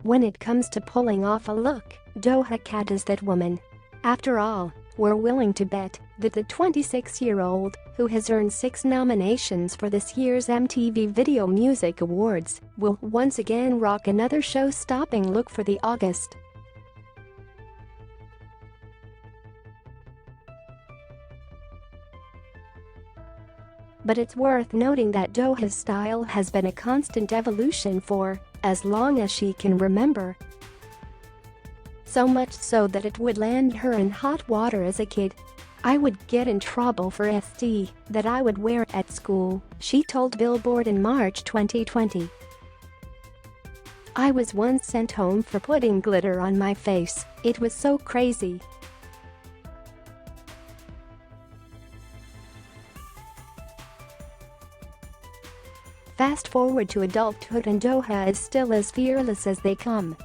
When it comes to pulling off a look, Doja Cat is that woman. After all, we're willing to bet that the 26-year-old, who has earned 6 nominations for this year's MTV Video Music Awards, will once again rock another show-stopping look for the August. But it's worth noting that Doja's style has been a constant evolution for as long as she can remember. So much so that it would land her in hot water as a kid. "I would get in trouble for SD that I would wear at school," she told Billboard in March 2020. "I was once sent home for putting glitter on my face. It was so crazy." Fast forward to adulthood and Doja is still as fearless as they come.